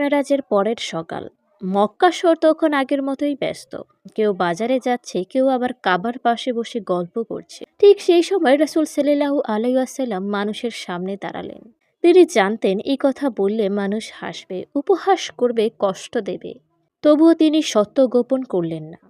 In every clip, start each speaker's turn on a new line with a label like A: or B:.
A: মেরাজের পরের সকাল। মক্কা শহর তখন আগের মতোই ব্যস্ত। কেউ বাজারে যাচ্ছে, কেউ আবার কাবার পাশে বসে গল্প করছে। ঠিক সেই সময় রাসূল সাল্লাল্লাহু আলাইহি ওয়াসাল্লাম মানুষের সামনে দাঁড়ালেন। তিনি জানতেন এই কথা বললে মানুষ হাসবে, উপহাস করবে, কষ্ট দেবে। তবুও তিনি সত্য গোপন করলেন না।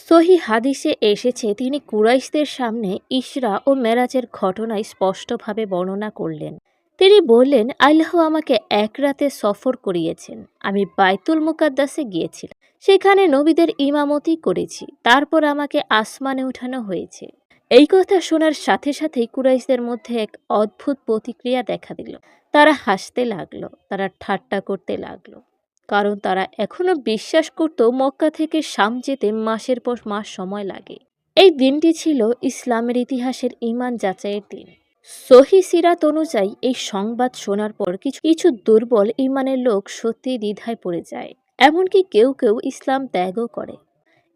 A: সহিহ হাদিসে এসেছে তিনি কুরাইশদের সামনে ইসরা ও মেরাজের ঘটনায় স্পষ্টভাবে বর্ণনা করলেন। তিনি বললেন, আল্লাহ আমাকে এক রাতে সফর করিয়েছেন। আমি বাইতুল মুকাদ্দাসে গিয়েছিলাম। সেখানে নবীদের ইমামতি করেছি। তারপর আমাকে আসমানে উঠানো হয়েছে। এই কথা শোনার সাথে সাথেই কুরাইশদের মধ্যে এক অদ্ভুত প্রতিক্রিয়া দেখা দিল। তারা হাসতে লাগলো, তারা ঠাট্টা করতে লাগলো। কারণ তারা এখনো বিশ্বাস করত মক্কা থেকে শাম যেতে মাসের পর মাস সময় লাগে। এই দিনটি ছিল ইসলামের ইতিহাসের ঈমান যাচাইয়ের দিন। সহিহ সিরাত অনুযায়ী এই সংবাদ শোনার পর কিছু কিছু দুর্বল ঈমানের লোক সত্যিই দ্বিধায় পড়ে যায়। এমনকি কেউ কেউ ইসলাম ত্যাগও করে।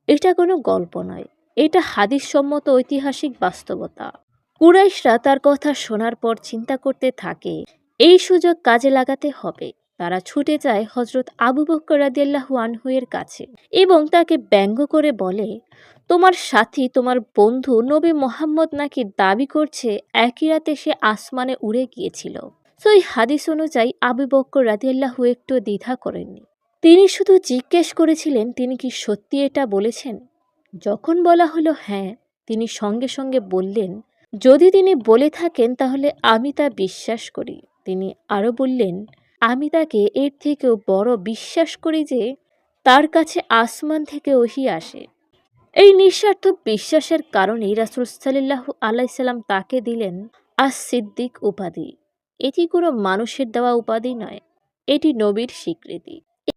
A: এটা কোনো গল্প নয়, এটা হাদিসসম্মত ঐতিহাসিক বাস্তবতা। কুরাইশরা তার কথা শোনার পর চিন্তা করতে থাকে, এই সুযোগ কাজে লাগাতে হবে। তারা ছুটে যায় হযরত আবু বকর রাদিয়াল্লাহু আনহু এর কাছে এবং তাকে ব্যঙ্গ করে বলে, তোমার সাথী, তোমার বন্ধু নবী মোহাম্মদ নাকি দাবি করছে একই রাতে সে আসমানে উড়ে গিয়েছিল। এই হাদিস অনুযায়ী আবু বকর রাদিয়াল্লাহু একটু দ্বিধা করেননি। তিনি শুধু জিজ্ঞেস করেছিলেন, তিনি কি সত্যি এটা বলেছেন? যখন বলা হলো হ্যাঁ, তিনি সঙ্গে সঙ্গে বললেন, যদি তিনি বলে থাকেন তাহলে আমি তা বিশ্বাস করি। তিনি আরও বললেন, আমি তাকে এর থেকেও বড় বিশ্বাস করি যে তার কাছে আসমান থেকে ওহী আসে। এই নিঃস্বার্থ বিশ্বাসের কারণেই রাসূল সাল্লাল্লাহু আলাইহি সাল্লাম তাকে দিলেন আস-সিদ্দিক উপাধি। এটি কোনো মানুষের দেওয়া উপাধি নয়, এটি নবীর স্বীকৃতি।